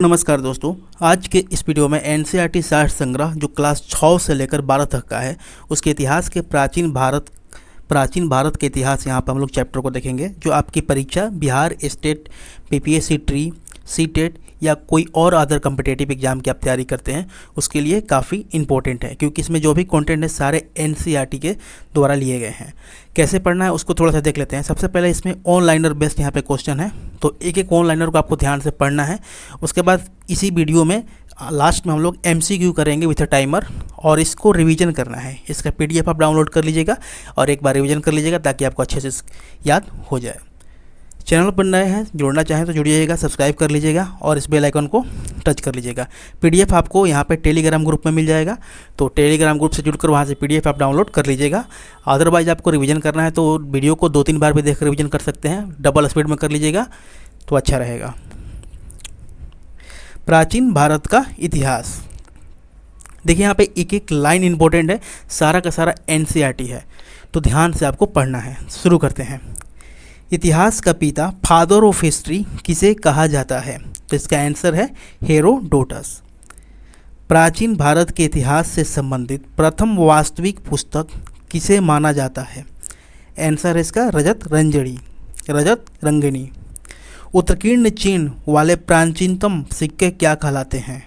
नमस्कार दोस्तों, आज के इस वीडियो में एनसीईआरटी साहित्य संग्रह जो क्लास 6 से लेकर 12 तक का है उसके इतिहास के प्राचीन भारत के इतिहास यहाँ पर हम लोग चैप्टर को देखेंगे जो आपकी परीक्षा Bihar state PPSC tree CTET या कोई और अदर कम्पिटेटिव एग्जाम की आप तैयारी करते हैं उसके लिए काफ़ी इंपॉर्टेंट है, क्योंकि इसमें जो भी कंटेंट है सारे एनसीईआरटी के द्वारा लिए गए हैं। कैसे पढ़ना है उसको थोड़ा सा देख लेते हैं। सबसे पहले इसमें ऑनलाइनर बेस्ड यहाँ पे क्वेश्चन है, तो एक एक ऑनलाइनर को आपको ध्यान से पढ़ना है। उसके बाद इसी वीडियो में लास्ट में हम लोग एमसीक्यू करेंगे विथ अ टाइमर और इसको रिवीजन करना है। इसका पीडीएफ आप डाउनलोड कर लीजिएगा और एक बार रिवीजन कर लीजिएगा ताकि आपको अच्छे से याद हो जाए। चैनल पर नए हैं, जुड़ना चाहें तो जुड़िएगा, सब्सक्राइब कर लीजिएगा और इस बेल आइकन को टच कर लीजिएगा। पीडीएफ आपको यहाँ पे टेलीग्राम ग्रुप में मिल जाएगा, तो टेलीग्राम ग्रुप से जुड़कर वहाँ से पीडीएफ आप डाउनलोड कर लीजिएगा। अदरवाइज आपको रिवीजन करना है तो वीडियो को 2-3 बार भी देख रिवीजन कर सकते हैं, डबल स्पीड में कर लीजिएगा तो अच्छा रहेगा। प्राचीन भारत का इतिहास देखिए, यहाँ पे एक एक लाइन इंपॉर्टेंट है, सारा का सारा एनसीईआरटी है, तो ध्यान से आपको पढ़ना है। शुरू करते हैं। इतिहास का पिता, फादर ऑफ हिस्ट्री किसे कहा जाता है? तो इसका आंसर है हेरोडोटस। प्राचीन भारत के इतिहास से संबंधित प्रथम वास्तविक पुस्तक किसे माना जाता है? आंसर है इसका रजत रंगिणी। उत्कीर्ण चिन्ह वाले प्राचीनतम सिक्के क्या कहलाते हैं?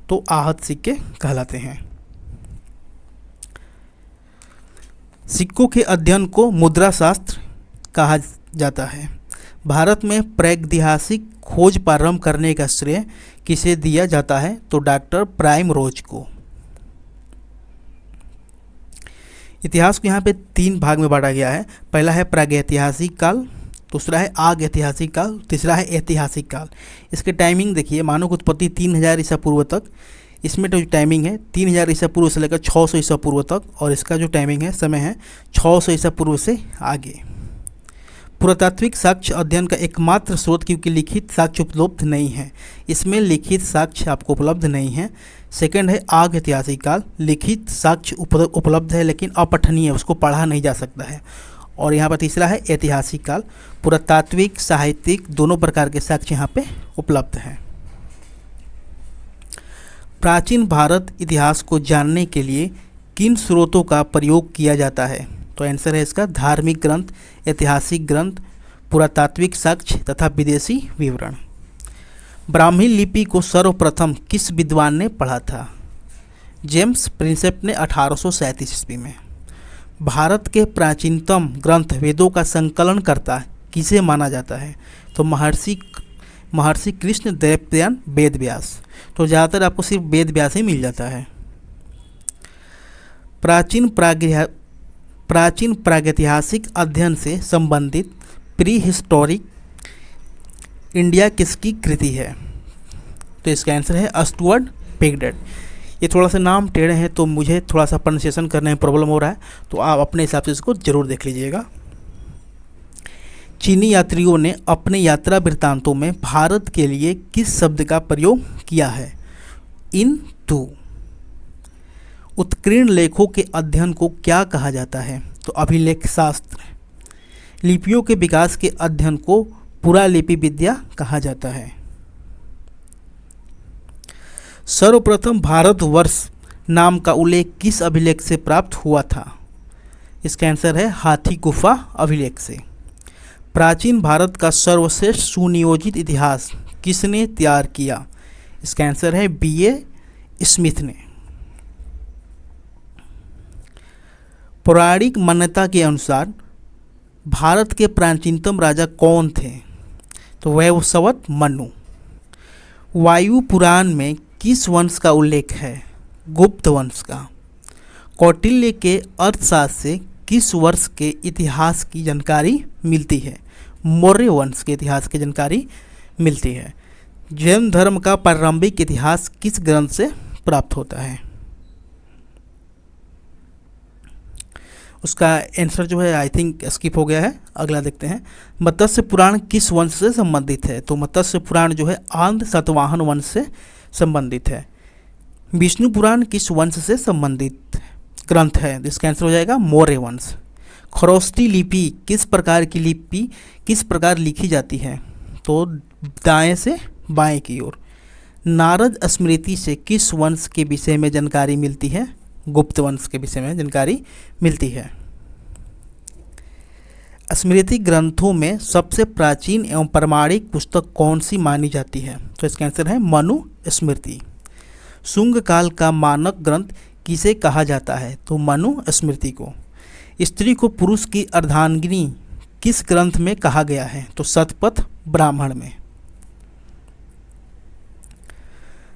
तो आहत सिक्के कहलाते हैं। सिक्कों के अध्ययन को मुद्रा शास्त्र कहा जाता है। भारत में प्रागैतिहासिक खोज प्रारंभ करने का श्रेय किसे दिया जाता है? तो डॉक्टर प्राइमरोज को। इतिहास को यहाँ पे 3 भाग में बांटा गया है। पहला है प्रागैतिहासिक काल, दूसरा है आग ऐतिहासिक काल, तीसरा है ऐतिहासिक काल। इसके टाइमिंग देखिए, मानव उत्पत्ति 3000 ईसा पूर्व तक, इसमें जो टाइमिंग है 3000 ईसा पूर्व से लेकर 600 ईसा पूर्व तक, और इसका जो टाइमिंग है समय है 600 ईसा पूर्व से आगे। पुरातात्विक साक्ष्य अध्ययन का एकमात्र स्रोत, क्योंकि लिखित साक्ष्य उपलब्ध नहीं है, इसमें लिखित साक्ष्य आपको उपलब्ध नहीं है। सेकंड है आग ऐतिहासिक काल, लिखित साक्ष्य उपलब्ध है लेकिन अपठनीय, उसको पढ़ा नहीं जा सकता है। और यहाँ पर तीसरा है ऐतिहासिक काल, पुरातात्विक साहित्यिक दोनों प्रकार के साक्ष्य यहाँ पे उपलब्ध हैं। प्राचीन भारत इतिहास को जानने के लिए किन स्रोतों का प्रयोग किया जाता है? तो आंसर है इसका धार्मिक ग्रंथ, ऐतिहासिक ग्रंथ, पुरातात्विक साक्ष्य तथा विदेशी विवरण। ब्राह्मी लिपि को सर्वप्रथम किस विद्वान ने पढ़ा था? जेम्स प्रिंसेप ने 1837 ईस्वी में। भारत के प्राचीनतम ग्रंथ वेदों का संकलनकर्ता किसे माना जाता है? तो महर्षि कृष्ण द्वैपायन वेद व्यास। तो ज़्यादातर आपको सिर्फ वेद व्यास ही मिल जाता है। प्राचीन प्रागैतिहासिक अध्ययन से संबंधित प्री हिस्टोरिक इंडिया किसकी कृति है? तो इसका आंसर है स्टुअर्ट पिगडेट। ये थोड़ा सा नाम टेढ़े हैं तो मुझे थोड़ा सा प्रोनाउंसिएशन करने में प्रॉब्लम हो रहा है, तो आप अपने हिसाब से इसको ज़रूर देख लीजिएगा। चीनी यात्रियों ने अपने यात्रा वृत्तांतों में भारत के लिए किस शब्द का प्रयोग किया है? इनटू। उत्कीर्ण लेखों के अध्ययन को क्या कहा जाता है? तो अभिलेख शास्त्र। लिपियों के विकास के अध्ययन को पुरालिपि विद्या कहा जाता है। सर्वप्रथम भारतवर्ष नाम का उल्लेख किस अभिलेख से प्राप्त हुआ था? इसका आंसर है हाथी गुफा अभिलेख से। प्राचीन भारत का सर्वश्रेष्ठ सुनियोजित इतिहास किसने तैयार किया? इसका आंसर है B.A. स्मिथ ने। पौराणिक मान्यता के अनुसार भारत के प्राचीनतम राजा कौन थे? तो वैवस्वत मनु। वायु पुराण में किस वंश का उल्लेख है? गुप्त वंश का। कौटिल्य के अर्थशास्त्र से किस वर्ष के इतिहास की जानकारी मिलती है? मौर्य वंश के इतिहास की जानकारी मिलती है। जैन धर्म का प्रारंभिक इतिहास किस ग्रंथ से प्राप्त होता है? उसका आंसर जो है आई थिंक स्किप हो गया है, अगला देखते हैं। मत्स्य पुराण किस वंश से संबंधित है? तो मत्स्य पुराण जो है आंध्र सातवाहन वंश से संबंधित है। विष्णु पुराण किस वंश से संबंधित ग्रंथ है? इसका आंसर हो जाएगा मौर्य वंश। खरोष्ठी लिपि किस प्रकार की लिपि किस प्रकार लिखी जाती है? तो दाएं से बाएं की ओर। नारद स्मृति से किस वंश के विषय में जानकारी मिलती है? गुप्त वंश के विषय में जानकारी मिलती है। स्मृति ग्रंथों में सबसे प्राचीन एवं प्रामाणिक पुस्तक कौन सी मानी जाती है? तो इसका आंसर है मनु स्मृति। शुंग काल का मानक ग्रंथ किसे कहा जाता है? तो मनु स्मृति को। स्त्री को पुरुष की अर्धांगिनी किस ग्रंथ में कहा गया है? तो शतपथ ब्राह्मण में।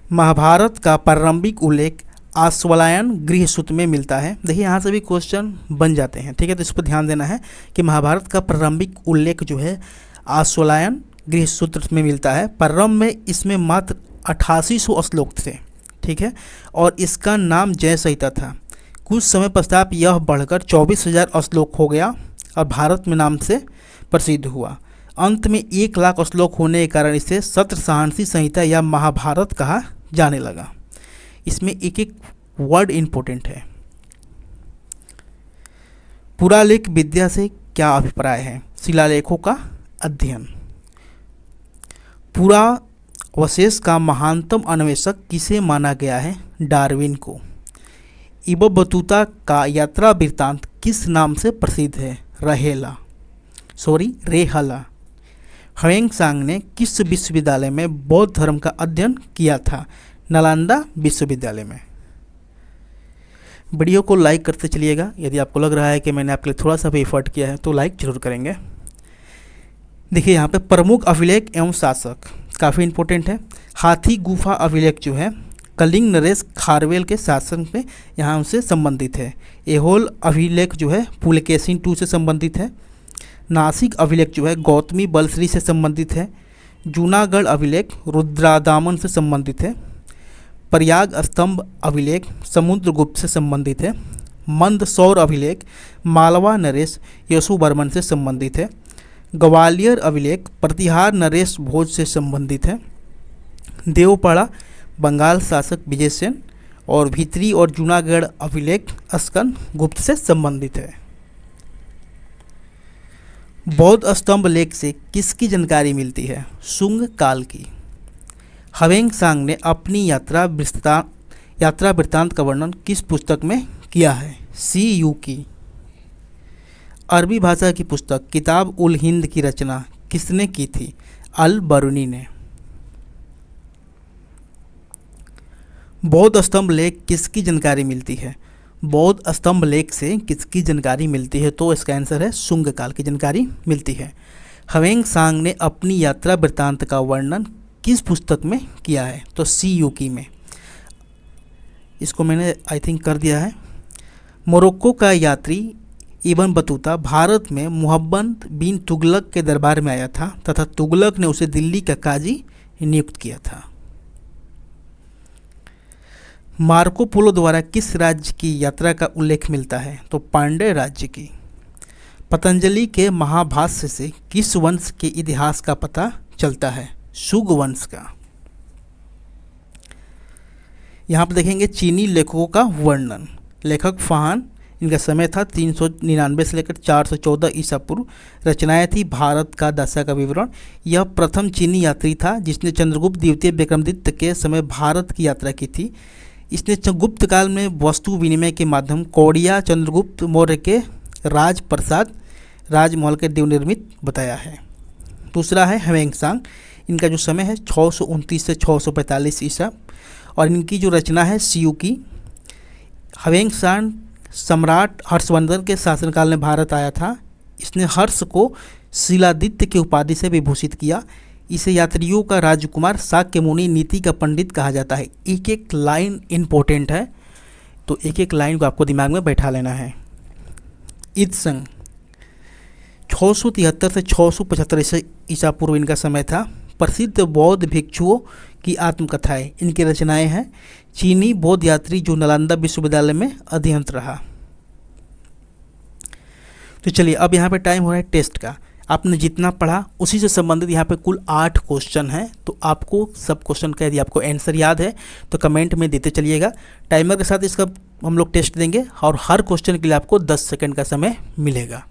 महाभारत का प्रारंभिक उल्लेख आश्वलायन गृहसूत्र में मिलता है। देखिए यहाँ से भी क्वेश्चन बन जाते हैं, ठीक है, तो इस पर ध्यान देना है कि महाभारत का प्रारंभिक उल्लेख जो है आश्वलायन गृहसूत्र में मिलता है। प्रारंभ में इसमें मात्र 8800 श्लोक थे, ठीक है, और इसका नाम जय संहिता था। कुछ समय पश्चात यह बढ़कर 24,000 श्लोक हो गया और भारत में नाम से प्रसिद्ध हुआ। अंत में 1 लाख श्लोक होने के कारण इसे सत्रसाहसी संहिता या महाभारत कहा जाने लगा। इसमें एक एक वर्ड इम्पोर्टेंट है। पुरालेख विद्या से क्या अभिप्राय है? शिलालेखों का अध्ययन। पुरावशेष का महानतम अन्वेषक किसे माना गया है? डार्विन को। इब्न बतूता का यात्रा वृत्तांत किस नाम से प्रसिद्ध है? रेहला। ह्वेंसांग ने किस विश्वविद्यालय में बौद्ध धर्म का अध्ययन किया था? नालंदा विश्वविद्यालय में। वीडियो को लाइक करते चलिएगा। यदि आपको लग रहा है कि मैंने आपके लिए थोड़ा सा भी एफर्ट किया है तो लाइक जरूर करेंगे। देखिए यहाँ पे प्रमुख अभिलेख एवं शासक काफ़ी इंपॉर्टेंट है। हाथी गुफा अभिलेख जो है कलिंग नरेश खारवेल के शासन में यहाँ उनसे संबंधित है। एहोल अभिलेख जो है पुलकेशिन II से संबंधित है। नासिक अभिलेख जो है गौतमी बलश्री से संबंधित है। जूनागढ़ अभिलेख रुद्रादामन से संबंधित है। प्रयाग स्तंभ अभिलेख समुद्रगुप्त से संबंधित है। मंदसौर अभिलेख मालवा नरेश यशोवर्मन से संबंधित है। ग्वालियर अभिलेख प्रतिहार नरेश भोज से संबंधित है। देवपाड़ा बंगाल शासक विजयसेन और भीतरी और जूनागढ़ अभिलेख स्कंद गुप्त से संबंधित है। बौद्ध स्तंभ लेख से किसकी जानकारी मिलती है? शुंग काल की। ह्वेंसांग ने अपनी यात्रा वृत्तांत का वर्णन किस पुस्तक में किया है? CU की। अरबी भाषा की पुस्तक किताब उल हिंद की रचना किसने की थी? अल बरूनी ने। बौद्ध स्तंभ लेख किसकी जानकारी मिलती है? बौद्ध स्तंभ लेख से किसकी जानकारी मिलती है? तो इसका आंसर है शुंग काल की जानकारी मिलती है। ह्वेंसांग ने अपनी यात्रा वृत्तांत का वर्णन किस पुस्तक में किया है? तो CU की में। इसको मैंने आई थिंक कर दिया है। मोरक्को का यात्री इब्न बतूता भारत में मुहम्मद बिन तुगलक के दरबार में आया था तथा तुगलक ने उसे दिल्ली का काजी नियुक्त किया था। मार्को पोलो द्वारा किस राज्य की यात्रा का उल्लेख मिलता है? तो पांड्य राज्य की। पतंजलि के महाभाष्य से किस वंश के इतिहास का पता चलता है? शुंग वंश का। यहाँ पर देखेंगे चीनी लेखकों का वर्णन। लेखक फाहान, इनका समय था 399 से लेकर 414 ईसा पूर्व। रचनाएं थी भारत का दशा का विवरण। यह प्रथम चीनी यात्री था जिसने चंद्रगुप्त द्वितीय विक्रमादित्य के समय भारत की यात्रा की थी। इसने गुप्त काल में वस्तु विनिमय के माध्यम कौड़िया चंद्रगुप्त मौर्य के राजप्रसाद राजमहल के देव निर्मित बताया है। दूसरा है ह्वेंसांग, इनका जो समय है 629 से 645 ईसा और इनकी जो रचना है CU की। ह्वेंसांग सम्राट हर्षवर्धन के शासनकाल में भारत आया था। इसने हर्ष को शिलादित्य की उपाधि से विभूषित किया। इसे यात्रियों का राजकुमार, शाक्य मुनि, नीति का पंडित कहा जाता है। एक एक लाइन इम्पोर्टेंट है तो एक एक लाइन को आपको दिमाग में बैठा लेना है। ईदसंग 673 से 675 ईसा पूर्व इनका समय था। प्रसिद्ध बौद्ध भिक्षुओं की आत्मकथाएं इनकी रचनाएं हैं। चीनी बौद्ध यात्री जो नालंदा विश्वविद्यालय में अध्ययनरत रहा। तो चलिए अब यहाँ पे टाइम हो रहा है टेस्ट का। आपने जितना पढ़ा उसी से संबंधित यहाँ पे कुल 8 क्वेश्चन हैं। तो आपको सब क्वेश्चन का यदि आपको आंसर याद है तो कमेंट में देते चलिएगा। टाइमर के साथ इसका हम लोग टेस्ट देंगे और हर क्वेश्चन के लिए आपको 10 सेकंड का समय मिलेगा।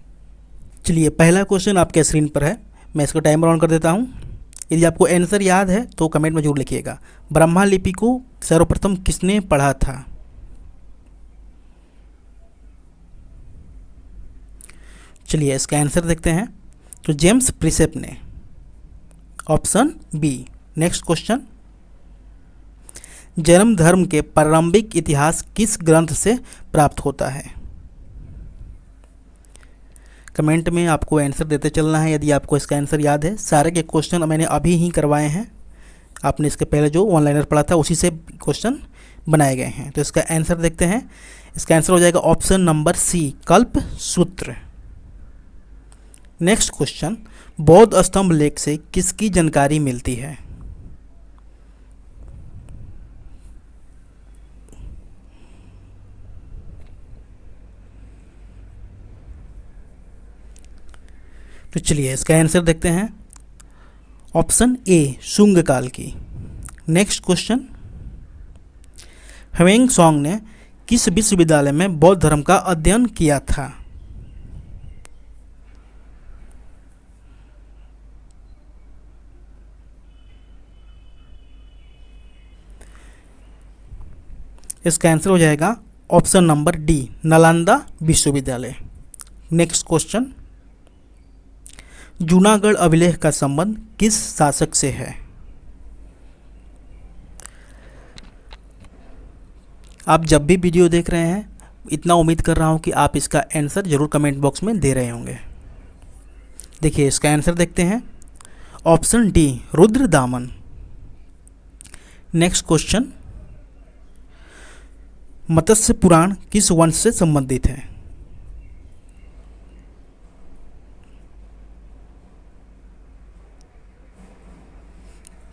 चलिए पहला क्वेश्चन आपके स्क्रीन पर है, मैं इसका टाइमर ऑन कर देता हूँ। यदि आपको आंसर याद है तो कमेंट में जरूर लिखिएगा। ब्रह्मा लिपि को सर्वप्रथम किसने पढ़ा था? चलिए इसका आंसर देखते हैं। तो जेम्स प्रिसेप ने, option B. Next question, Jain धर्म के प्रारंभिक इतिहास किस ग्रंथ से प्राप्त होता है? कमेंट में आपको आंसर देते चलना है यदि आपको इसका आंसर याद है। सारे के क्वेश्चन मैंने अभी ही करवाए हैं, आपने इसके पहले जो ऑनलाइनर पढ़ा था उसी से क्वेश्चन बनाए गए हैं। तो इसका आंसर देखते हैं। इसका आंसर हो जाएगा ऑप्शन नंबर सी, कल्प सूत्र। नेक्स्ट क्वेश्चन, बौद्ध स्तंभ लेख से किसकी जानकारी मिलती है? तो चलिए इसका आंसर देखते हैं। ऑप्शन ए, शुंग काल की। नेक्स्ट क्वेश्चन, ह्वेंग सॉन्ग ने किस विश्वविद्यालय में बौद्ध धर्म का अध्ययन किया था? इसका आंसर हो जाएगा ऑप्शन नंबर डी, नालंदा विश्वविद्यालय। नेक्स्ट क्वेश्चन, जूनागढ़ अभिलेख का संबंध किस शासक से है? आप जब भी वीडियो देख रहे हैं, इतना उम्मीद कर रहा हूं कि आप इसका आंसर जरूर कमेंट बॉक्स में दे रहे होंगे। देखिए इसका आंसर देखते हैं। Option D, Rudradaman. Next question, Matsya Purana किस वंश से संबंधित है?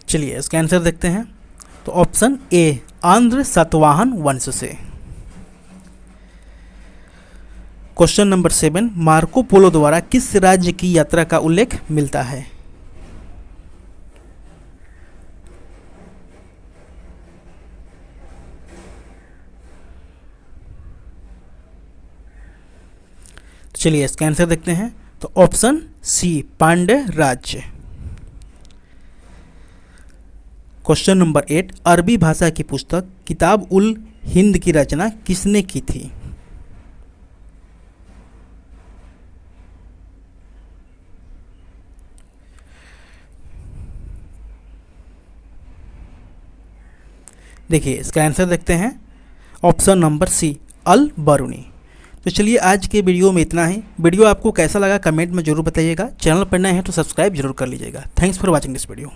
चलिए इसका आंसर देखते हैं। तो ऑप्शन ए, आंध्र सातवाहन वंश से। क्वेश्चन नंबर 7, मार्को पोलो द्वारा किस राज्य की यात्रा का उल्लेख मिलता है? चलिए इसका आंसर देखते हैं। तो ऑप्शन सी, पांड्य राज्य। क्वेश्चन नंबर 8, अरबी भाषा की पुस्तक किताब उल हिंद की रचना किसने की थी? देखिए इसका आंसर देखते हैं। ऑप्शन नंबर सी, अल बरूनी। तो चलिए आज के वीडियो में इतना ही। वीडियो आपको कैसा लगा कमेंट में जरूर बताइएगा। चैनल पर नए हैं तो सब्सक्राइब जरूर कर लीजिएगा। Thanks for watching this video.